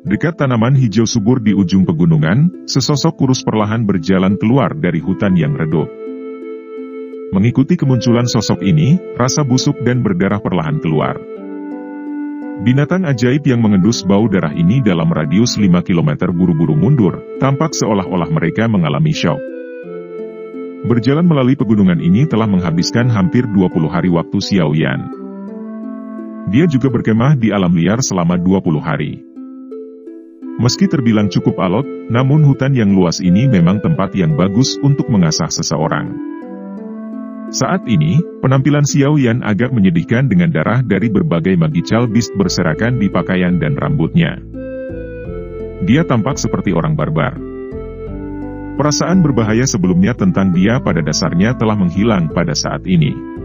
Dekat tanaman hijau subur di ujung pegunungan, sesosok kurus perlahan berjalan keluar dari hutan yang redup. Mengikuti kemunculan sosok ini, rasa busuk dan berdarah perlahan keluar. Binatang ajaib yang mengendus bau darah ini dalam radius 5 km buru-buru mundur, tampak seolah-olah mereka mengalami syok. Berjalan melalui pegunungan ini telah menghabiskan hampir 20 hari waktu Xiao Yan. Dia juga berkemah di alam liar selama 20 hari. Meski terbilang cukup alot, namun hutan yang luas ini memang tempat yang bagus untuk mengasah seseorang. Saat ini, penampilan Xiao Yan agak menyedihkan dengan darah dari berbagai magical beast berserakan di pakaian dan rambutnya. Dia tampak seperti orang barbar. Perasaan berbahaya sebelumnya tentang dia pada dasarnya telah menghilang pada saat ini.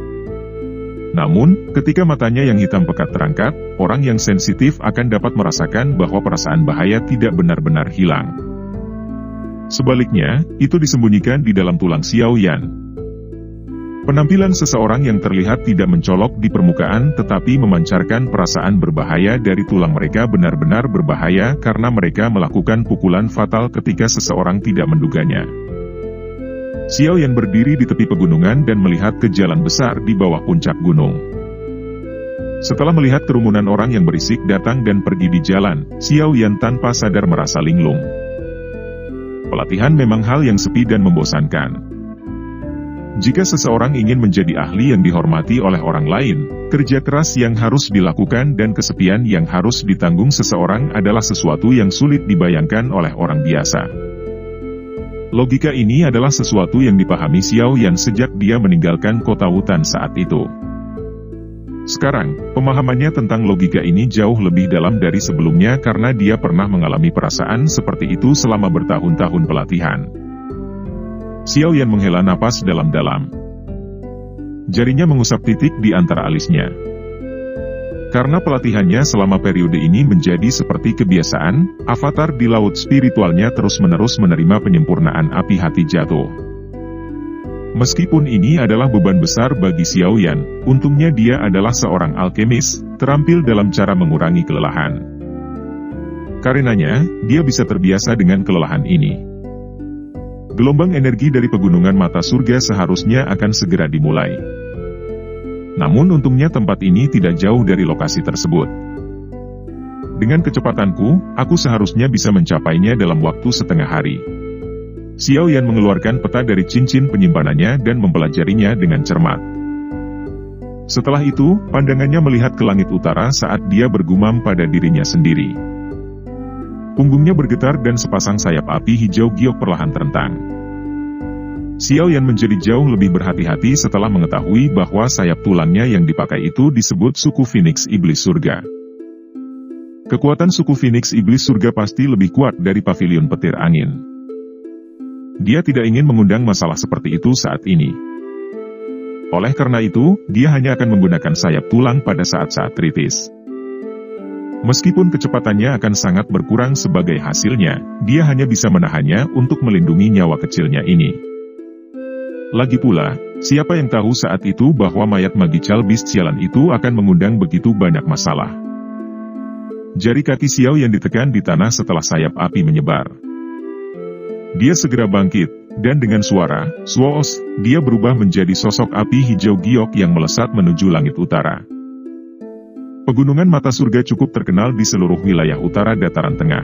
Namun, ketika matanya yang hitam pekat terangkat, orang yang sensitif akan dapat merasakan bahwa perasaan bahaya tidak benar-benar hilang. Sebaliknya, itu disembunyikan di dalam tulang Xiao Yan. Penampilan seseorang yang terlihat tidak mencolok di permukaan tetapi memancarkan perasaan berbahaya dari tulang mereka benar-benar berbahaya karena mereka melakukan pukulan fatal ketika seseorang tidak menduganya. Xiao Yan berdiri di tepi pegunungan dan melihat ke jalan besar di bawah puncak gunung. Setelah melihat kerumunan orang yang berisik datang dan pergi di jalan, Xiao Yan tanpa sadar merasa linglung. Pelatihan memang hal yang sepi dan membosankan. Jika seseorang ingin menjadi ahli yang dihormati oleh orang lain, kerja keras yang harus dilakukan dan kesepian yang harus ditanggung seseorang adalah sesuatu yang sulit dibayangkan oleh orang biasa. Logika ini adalah sesuatu yang dipahami Xiao Yan sejak dia meninggalkan kota hutan saat itu. Sekarang, pemahamannya tentang logika ini jauh lebih dalam dari sebelumnya karena dia pernah mengalami perasaan seperti itu selama bertahun-tahun pelatihan. Xiao Yan menghela napas dalam-dalam. Jarinya mengusap titik di antara alisnya. Karena pelatihannya selama periode ini menjadi seperti kebiasaan, avatar di laut spiritualnya terus-menerus menerima penyempurnaan api hati jatuh. Meskipun ini adalah beban besar bagi Xiao Yan, untungnya dia adalah seorang alkemis, terampil dalam cara mengurangi kelelahan. Karenanya, dia bisa terbiasa dengan kelelahan ini. Gelombang energi dari pegunungan mata surga seharusnya akan segera dimulai. Namun untungnya tempat ini tidak jauh dari lokasi tersebut. Dengan kecepatanku, aku seharusnya bisa mencapainya dalam waktu setengah hari. Xiao Yan mengeluarkan peta dari cincin penyimpanannya dan mempelajarinya dengan cermat. Setelah itu, pandangannya melihat ke langit utara saat dia bergumam pada dirinya sendiri. Punggungnya bergetar dan sepasang sayap api hijau giok perlahan terentang. Xiao Yan menjadi jauh lebih berhati-hati setelah mengetahui bahwa sayap tulangnya yang dipakai itu disebut suku Phoenix Iblis Surga. Kekuatan suku Phoenix Iblis Surga pasti lebih kuat dari pavilion petir angin. Dia tidak ingin mengundang masalah seperti itu saat ini. Oleh karena itu, dia hanya akan menggunakan sayap tulang pada saat-saat kritis. Meskipun kecepatannya akan sangat berkurang sebagai hasilnya, dia hanya bisa menahannya untuk melindungi nyawa kecilnya ini. Lagi pula, siapa yang tahu saat itu bahwa mayat magical beast sialan itu akan mengundang begitu banyak masalah. Jari kaki Xiao yang ditekan di tanah setelah sayap api menyebar. Dia segera bangkit, dan dengan suara, "Swoos," dia berubah menjadi sosok api hijau giok yang melesat menuju langit utara. Pegunungan mata surga cukup terkenal di seluruh wilayah utara dataran tengah.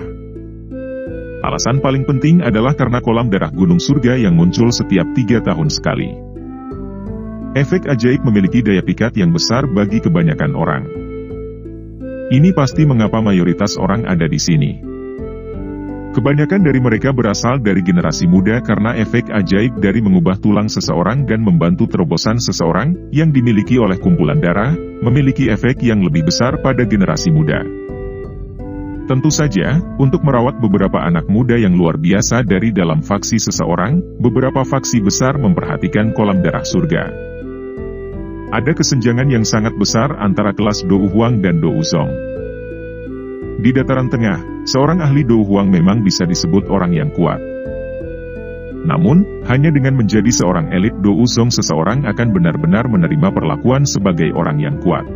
Alasan paling penting adalah karena kolam darah gunung surga yang muncul setiap 3 tahun sekali. Efek ajaib memiliki daya pikat yang besar bagi kebanyakan orang. Ini pasti mengapa mayoritas orang ada di sini. Kebanyakan dari mereka berasal dari generasi muda karena efek ajaib dari mengubah tulang seseorang dan membantu terobosan seseorang yang dimiliki oleh kumpulan darah, memiliki efek yang lebih besar pada generasi muda. Tentu saja, untuk merawat beberapa anak muda yang luar biasa dari dalam faksi seseorang, beberapa faksi besar memperhatikan kolam darah surga. Ada kesenjangan yang sangat besar antara kelas Dou Huang dan Dou Zong. Di dataran tengah, seorang ahli Dou Huang memang bisa disebut orang yang kuat. Namun, hanya dengan menjadi seorang elit Dou Zong seseorang akan benar-benar menerima perlakuan sebagai orang yang kuat.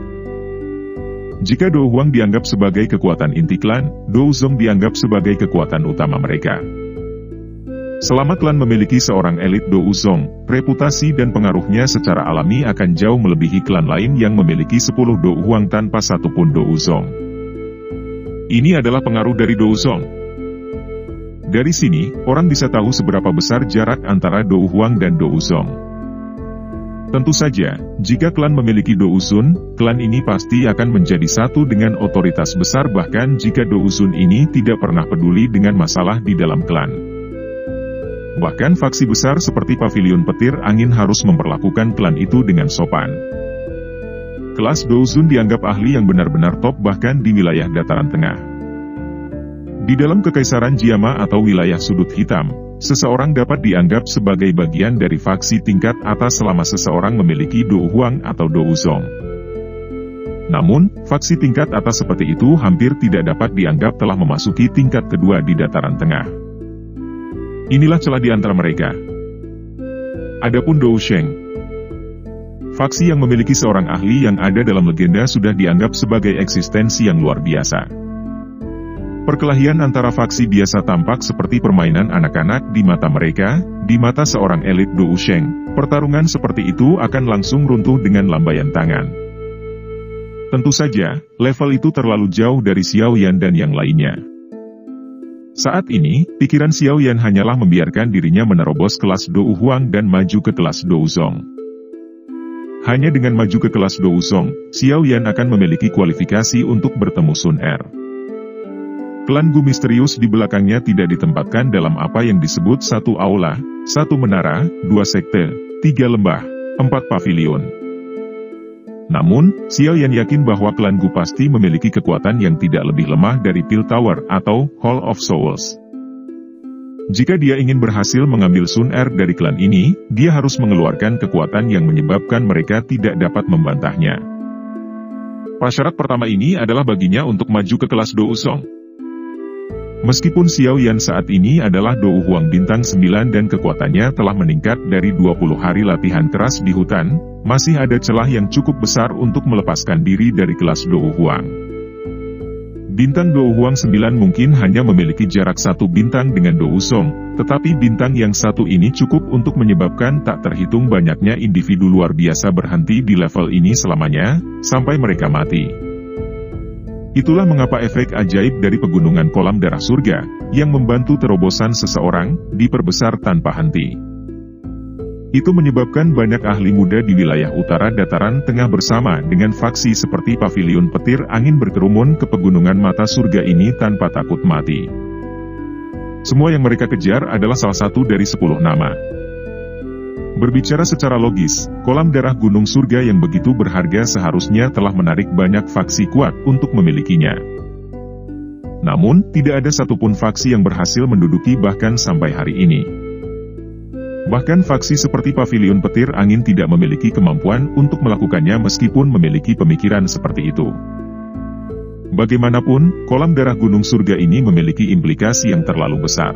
Jika Do Huang dianggap sebagai kekuatan inti klan, Do Zong dianggap sebagai kekuatan utama mereka. Selama klan memiliki seorang elit Do Zong, reputasi dan pengaruhnya secara alami akan jauh melebihi klan lain yang memiliki 10 Do Huang tanpa satupun Do Zong. Ini adalah pengaruh dari Do Zong. Dari sini, orang bisa tahu seberapa besar jarak antara Do Huang dan Do Zong. Tentu saja, jika klan memiliki Do Uzun, klan ini pasti akan menjadi satu dengan otoritas besar bahkan jika Do Uzun ini tidak pernah peduli dengan masalah di dalam klan. Bahkan faksi besar seperti Pavilion Petir Angin harus memperlakukan klan itu dengan sopan. Kelas Do Uzun dianggap ahli yang benar-benar top bahkan di wilayah dataran tengah. Di dalam Kekaisaran Jiama atau wilayah sudut hitam, seseorang dapat dianggap sebagai bagian dari faksi tingkat atas selama seseorang memiliki Do Huang atau Do Zong. Namun, faksi tingkat atas seperti itu hampir tidak dapat dianggap telah memasuki tingkat kedua di dataran tengah. Inilah celah di antara mereka. Adapun Do Sheng, faksi yang memiliki seorang ahli yang ada dalam legenda sudah dianggap sebagai eksistensi yang luar biasa. Perkelahian antara faksi biasa tampak seperti permainan anak-anak di mata mereka, di mata seorang elit Do Sheng, pertarungan seperti itu akan langsung runtuh dengan lambaian tangan. Tentu saja, level itu terlalu jauh dari Xiao Yan dan yang lainnya. Saat ini, pikiran Xiao Yan hanyalah membiarkan dirinya menerobos kelas Do Huang dan maju ke kelas Do Zong. Hanya dengan maju ke kelas Do Zong, Xiao Yan akan memiliki kualifikasi untuk bertemu Sun Er. Klan Gu misterius di belakangnya tidak ditempatkan dalam apa yang disebut satu aula, satu menara, 2 sekte, 3 lembah, 4 pavilion. Namun, Xiao Yan yakin bahwa klan Gu pasti memiliki kekuatan yang tidak lebih lemah dari Pil Tower atau Hall of Souls. Jika dia ingin berhasil mengambil Sun Er dari klan ini, dia harus mengeluarkan kekuatan yang menyebabkan mereka tidak dapat membantahnya. Prasyarat pertama ini adalah baginya untuk maju ke kelas Do Zong. Meskipun Xiao Yan saat ini adalah Do Huang bintang 9 dan kekuatannya telah meningkat dari 20 hari latihan keras di hutan, masih ada celah yang cukup besar untuk melepaskan diri dari kelas Do Huang. Bintang Do Huang 9 mungkin hanya memiliki jarak 1 bintang dengan Do Zong, tetapi bintang yang satu ini cukup untuk menyebabkan tak terhitung banyaknya individu luar biasa berhenti di level ini selamanya, sampai mereka mati. Itulah mengapa efek ajaib dari pegunungan kolam darah surga, yang membantu terobosan seseorang, diperbesar tanpa henti. Itu menyebabkan banyak ahli muda di wilayah utara dataran tengah bersama dengan faksi seperti Pavilion Petir Angin berkerumun ke pegunungan mata surga ini tanpa takut mati. Semua yang mereka kejar adalah salah satu dari 10 nama. Berbicara secara logis, kolam darah gunung surga yang begitu berharga seharusnya telah menarik banyak faksi kuat untuk memilikinya. Namun, tidak ada satupun faksi yang berhasil menduduki bahkan sampai hari ini. Bahkan faksi seperti Pavilion Petir Angin tidak memiliki kemampuan untuk melakukannya meskipun memiliki pemikiran seperti itu. Bagaimanapun, kolam darah gunung surga ini memiliki implikasi yang terlalu besar.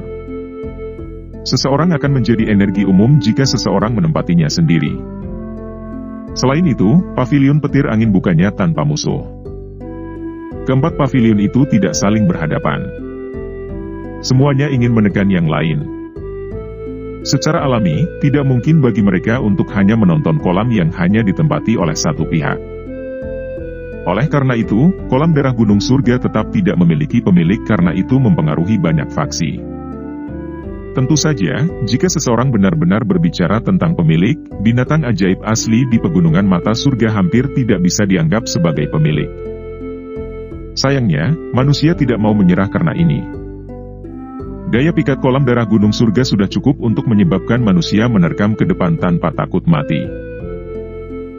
Seseorang akan menjadi energi umum jika seseorang menempatinya sendiri. Selain itu, Pavilion Petir Angin bukannya tanpa musuh. Keempat pavilion itu tidak saling berhadapan. Semuanya ingin menekan yang lain. Secara alami, tidak mungkin bagi mereka untuk hanya menonton kolam yang hanya ditempati oleh satu pihak. Oleh karena itu, kolam darah gunung surga tetap tidak memiliki pemilik karena itu mempengaruhi banyak faksi. Tentu saja, jika seseorang benar-benar berbicara tentang pemilik, binatang ajaib asli di pegunungan mata surga hampir tidak bisa dianggap sebagai pemilik. Sayangnya, manusia tidak mau menyerah karena ini. Daya pikat kolam darah gunung surga sudah cukup untuk menyebabkan manusia menerkam ke depan tanpa takut mati.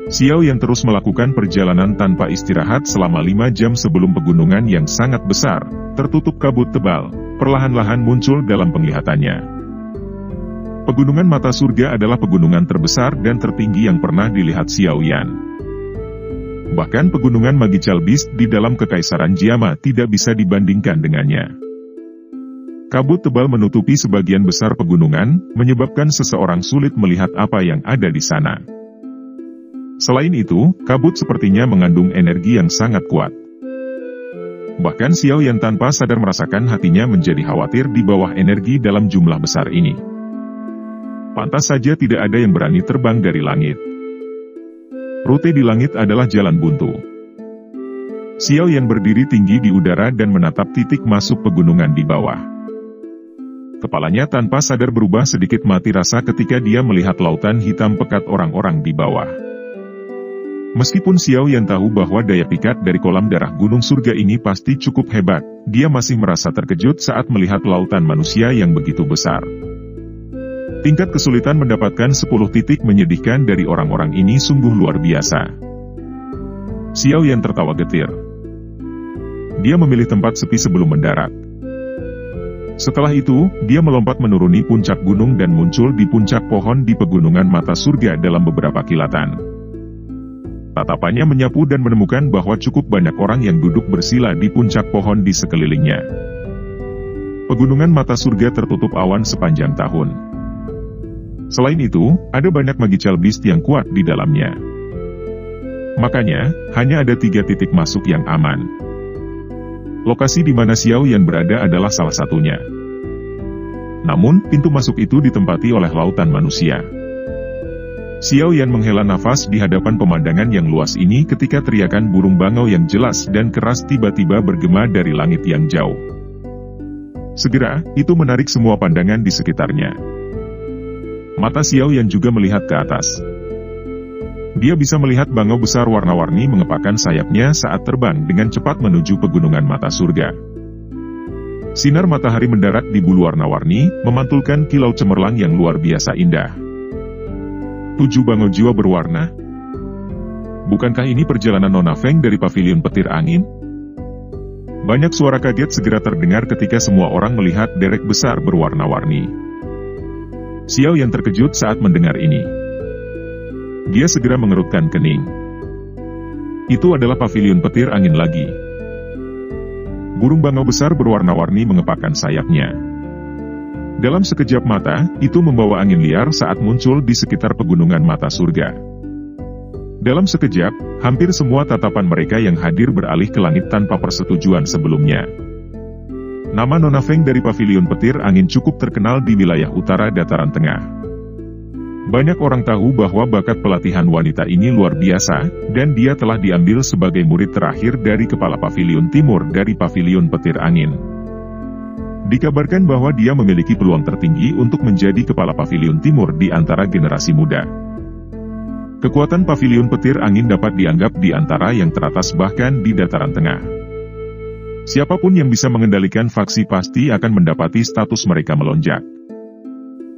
Xiao yang terus melakukan perjalanan tanpa istirahat selama 5 jam sebelum pegunungan yang sangat besar, tertutup kabut tebal, perlahan-lahan muncul dalam penglihatannya. Pegunungan mata surga adalah pegunungan terbesar dan tertinggi yang pernah dilihat Xiao Yan. Bahkan pegunungan Magical Beast di dalam Kekaisaran Jiama tidak bisa dibandingkan dengannya. Kabut tebal menutupi sebagian besar pegunungan, menyebabkan seseorang sulit melihat apa yang ada di sana. Selain itu, kabut sepertinya mengandung energi yang sangat kuat. Bahkan Xiao Yan tanpa sadar merasakan hatinya menjadi khawatir di bawah energi dalam jumlah besar ini. Pantas saja tidak ada yang berani terbang dari langit. Rute di langit adalah jalan buntu. Xiao Yan berdiri tinggi di udara dan menatap titik masuk pegunungan di bawah. Kepalanya tanpa sadar berubah sedikit mati rasa ketika dia melihat lautan hitam pekat orang-orang di bawah. Meskipun Xiao Yan tahu bahwa daya pikat dari kolam darah gunung surga ini pasti cukup hebat, dia masih merasa terkejut saat melihat lautan manusia yang begitu besar. Tingkat kesulitan mendapatkan 10 titik menyedihkan dari orang-orang ini sungguh luar biasa. Xiao Yan tertawa getir. Dia memilih tempat sepi sebelum mendarat. Setelah itu, dia melompat menuruni puncak gunung dan muncul di puncak pohon di pegunungan mata surga dalam beberapa kilatan. Tatapannya menyapu dan menemukan bahwa cukup banyak orang yang duduk bersila di puncak pohon di sekelilingnya. Pegunungan mata surga tertutup awan sepanjang tahun. Selain itu, ada banyak magical beast yang kuat di dalamnya. Makanya, hanya ada 3 titik masuk yang aman. Lokasi di mana Xiao Yan berada adalah salah satunya. Namun, pintu masuk itu ditempati oleh lautan manusia. Xiao Yan menghela nafas di hadapan pemandangan yang luas ini ketika teriakan burung bangau yang jelas dan keras tiba-tiba bergema dari langit yang jauh. Segera, itu menarik semua pandangan di sekitarnya. Mata Xiao Yan juga melihat ke atas. Dia bisa melihat bangau besar warna-warni mengepakkan sayapnya saat terbang dengan cepat menuju pegunungan mata surga. Sinar matahari mendarat di bulu warna-warni, memantulkan kilau cemerlang yang luar biasa indah. 7 bangau jiwa berwarna. Bukankah ini perjalanan Nona Feng dari pavilion petir angin? Banyak suara kaget segera terdengar ketika semua orang melihat derek besar berwarna-warni. Xiao Yan terkejut saat mendengar ini. Dia segera mengerutkan kening. Itu adalah pavilion petir angin lagi. Burung bangau besar berwarna-warni mengepakkan sayapnya. Dalam sekejap mata, itu membawa angin liar saat muncul di sekitar pegunungan mata surga. Dalam sekejap, hampir semua tatapan mereka yang hadir beralih ke langit tanpa persetujuan sebelumnya. Nama Nona Feng dari pavilion petir angin cukup terkenal di wilayah utara dataran tengah. Banyak orang tahu bahwa bakat pelatihan wanita ini luar biasa, dan dia telah diambil sebagai murid terakhir dari kepala pavilion timur dari pavilion petir angin. Dikabarkan bahwa dia memiliki peluang tertinggi untuk menjadi kepala pavilion timur di antara generasi muda. Kekuatan pavilion petir angin dapat dianggap di antara yang teratas bahkan di dataran tengah. Siapapun yang bisa mengendalikan faksi pasti akan mendapati status mereka melonjak.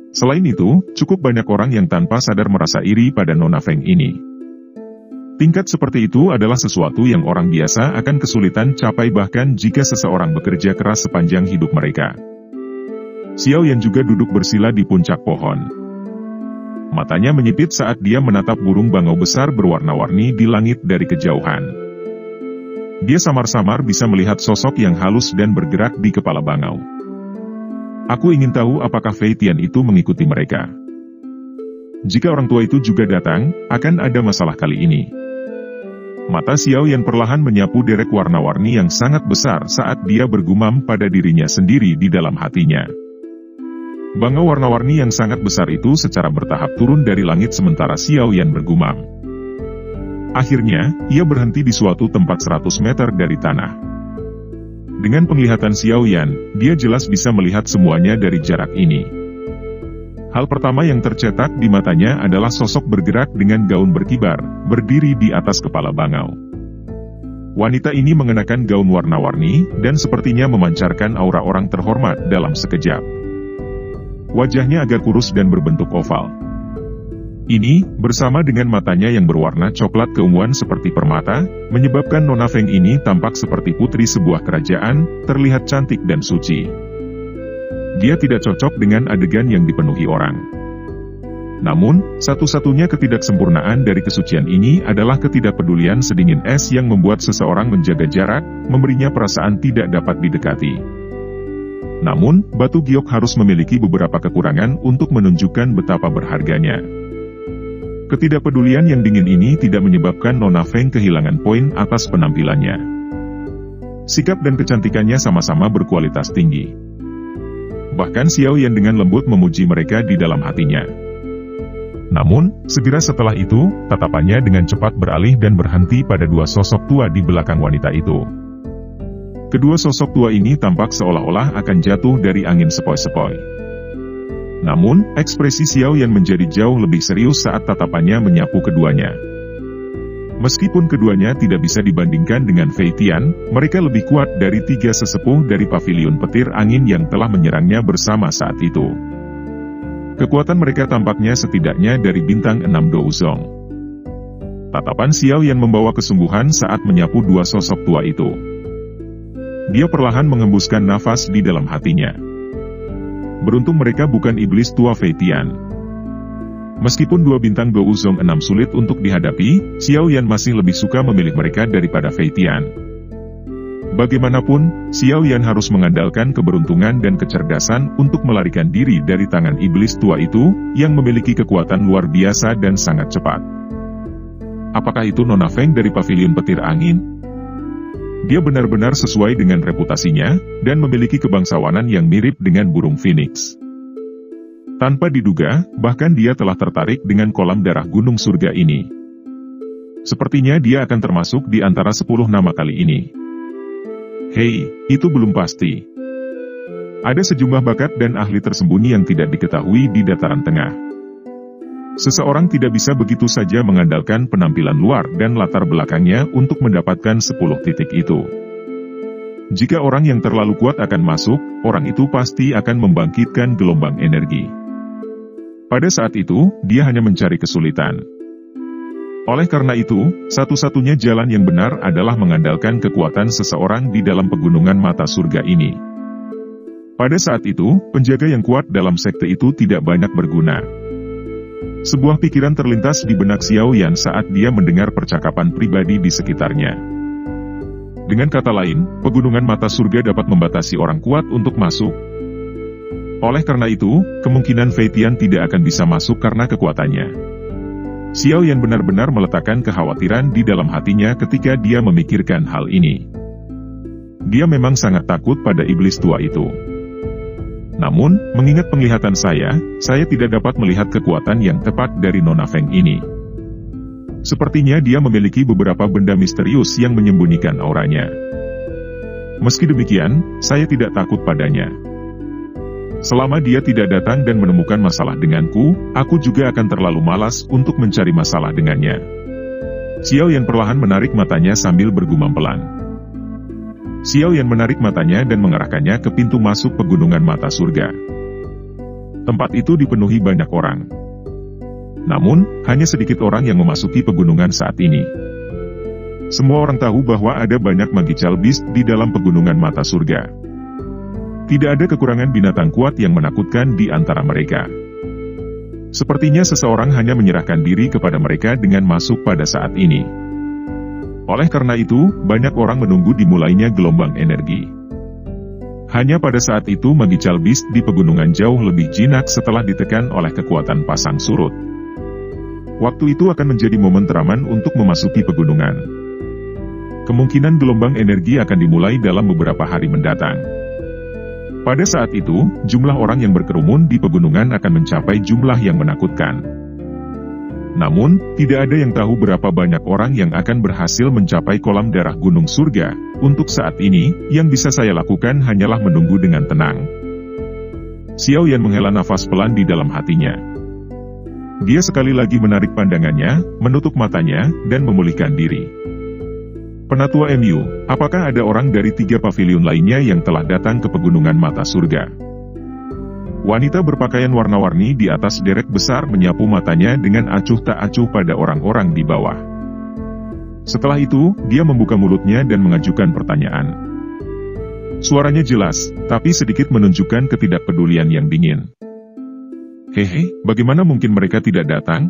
Selain itu, cukup banyak orang yang tanpa sadar merasa iri pada Nona Feng ini. Tingkat seperti itu adalah sesuatu yang orang biasa akan kesulitan capai bahkan jika seseorang bekerja keras sepanjang hidup mereka. Xiao Yan juga duduk bersila di puncak pohon. Matanya menyipit saat dia menatap burung bangau besar berwarna-warni di langit dari kejauhan. Dia samar-samar bisa melihat sosok yang halus dan bergerak di kepala bangau. Aku ingin tahu apakah Fei Tian itu mengikuti mereka. Jika orang tua itu juga datang, akan ada masalah kali ini. Mata Xiao Yan perlahan menyapu derek warna-warni yang sangat besar saat dia bergumam pada dirinya sendiri di dalam hatinya. Bangau warna-warni yang sangat besar itu secara bertahap turun dari langit sementara Xiao Yan bergumam. Akhirnya, ia berhenti di suatu tempat 100 meter dari tanah. Dengan penglihatan Xiao Yan, dia jelas bisa melihat semuanya dari jarak ini. Hal pertama yang tercetak di matanya adalah sosok bergerak dengan gaun berkibar, berdiri di atas kepala bangau. Wanita ini mengenakan gaun warna-warni, dan sepertinya memancarkan aura orang terhormat dalam sekejap. Wajahnya agak kurus dan berbentuk oval. Ini, bersama dengan matanya yang berwarna coklat keunguan seperti permata, menyebabkan Nona Feng ini tampak seperti putri sebuah kerajaan, terlihat cantik dan suci. Dia tidak cocok dengan adegan yang dipenuhi orang. Namun, satu-satunya ketidaksempurnaan dari kesucian ini adalah ketidakpedulian sedingin es yang membuat seseorang menjaga jarak, memberinya perasaan tidak dapat didekati. Namun, batu giok harus memiliki beberapa kekurangan untuk menunjukkan betapa berharganya. Ketidakpedulian yang dingin ini tidak menyebabkan Nona Feng kehilangan poin atas penampilannya. sikap dan kecantikannya sama-sama berkualitas tinggi. Bahkan Xiao Yan dengan lembut memuji mereka di dalam hatinya. Namun, segera setelah itu, tatapannya dengan cepat beralih dan berhenti pada dua sosok tua di belakang wanita itu. Kedua sosok tua ini tampak seolah-olah akan jatuh dari angin sepoi-sepoi. Namun, ekspresi Xiao Yan menjadi jauh lebih serius saat tatapannya menyapu keduanya. Meskipun keduanya tidak bisa dibandingkan dengan Fei Tian, mereka lebih kuat dari tiga sesepuh dari pavilion petir angin yang telah menyerangnya bersama saat itu. Kekuatan mereka tampaknya setidaknya dari bintang 6 Douzong. Tatapan Xiao Yan membawa kesungguhan saat menyapu dua sosok tua itu. Dia perlahan mengembuskan nafas di dalam hatinya. Beruntung mereka bukan iblis tua Fei Tian. Meskipun dua bintang Douzong 6 sulit untuk dihadapi, Xiao Yan masih lebih suka memilih mereka daripada Fei Tian. Bagaimanapun, Xiao Yan harus mengandalkan keberuntungan dan kecerdasan untuk melarikan diri dari tangan iblis tua itu, yang memiliki kekuatan luar biasa dan sangat cepat. Apakah itu Nona Feng dari pavilion petir angin? Dia benar-benar sesuai dengan reputasinya, dan memiliki kebangsawanan yang mirip dengan burung phoenix. Tanpa diduga, bahkan dia telah tertarik dengan kolam darah gunung surga ini. Sepertinya dia akan termasuk di antara 10 nama kali ini. Hei, itu belum pasti. Ada sejumlah bakat dan ahli tersembunyi yang tidak diketahui di dataran tengah. Seseorang tidak bisa begitu saja mengandalkan penampilan luar dan latar belakangnya untuk mendapatkan 10 titik itu. Jika orang yang terlalu kuat akan masuk, orang itu pasti akan membangkitkan gelombang energi. Pada saat itu, dia hanya mencari kesulitan. Oleh karena itu, satu-satunya jalan yang benar adalah mengandalkan kekuatan seseorang di dalam pegunungan mata surga ini. Pada saat itu, penjaga yang kuat dalam sekte itu tidak banyak berguna. Sebuah pikiran terlintas di benak Xiao Yan saat dia mendengar percakapan pribadi di sekitarnya. Dengan kata lain, pegunungan mata surga dapat membatasi orang kuat untuk masuk. Oleh karena itu, kemungkinan Fei Tian tidak akan bisa masuk karena kekuatannya. Xiao Yan benar-benar meletakkan kekhawatiran di dalam hatinya ketika dia memikirkan hal ini. Dia memang sangat takut pada iblis tua itu. Namun, mengingat penglihatan saya tidak dapat melihat kekuatan yang tepat dari Nona Feng ini. Sepertinya dia memiliki beberapa benda misterius yang menyembunyikan auranya. Meski demikian, saya tidak takut padanya. Selama dia tidak datang dan menemukan masalah denganku, aku juga akan terlalu malas untuk mencari masalah dengannya. Xiao Yan perlahan menarik matanya sambil bergumam pelan. Xiao Yan menarik matanya dan mengarahkannya ke pintu masuk pegunungan mata surga. Tempat itu dipenuhi banyak orang. Namun, hanya sedikit orang yang memasuki pegunungan saat ini. Semua orang tahu bahwa ada banyak magical beast di dalam pegunungan mata surga. Tidak ada kekurangan binatang kuat yang menakutkan di antara mereka. Sepertinya seseorang hanya menyerahkan diri kepada mereka dengan masuk pada saat ini. Oleh karena itu, banyak orang menunggu dimulainya gelombang energi. Hanya pada saat itu magical beast di pegunungan jauh lebih jinak setelah ditekan oleh kekuatan pasang surut. Waktu itu akan menjadi momen teraman untuk memasuki pegunungan. Kemungkinan gelombang energi akan dimulai dalam beberapa hari mendatang. Pada saat itu, jumlah orang yang berkerumun di pegunungan akan mencapai jumlah yang menakutkan. Namun, tidak ada yang tahu berapa banyak orang yang akan berhasil mencapai kolam darah gunung surga. Untuk saat ini, yang bisa saya lakukan hanyalah menunggu dengan tenang. Xiao Yan menghela nafas pelan di dalam hatinya. Dia sekali lagi menarik pandangannya, menutup matanya, dan memulihkan diri. Penatua MU, apakah ada orang dari 3 pavilion lainnya yang telah datang ke pegunungan mata surga? Wanita berpakaian warna-warni di atas derek besar menyapu matanya dengan acuh tak acuh pada orang-orang di bawah. Setelah itu, dia membuka mulutnya dan mengajukan pertanyaan. Suaranya jelas, tapi sedikit menunjukkan ketidakpedulian yang dingin. Hehe, bagaimana mungkin mereka tidak datang?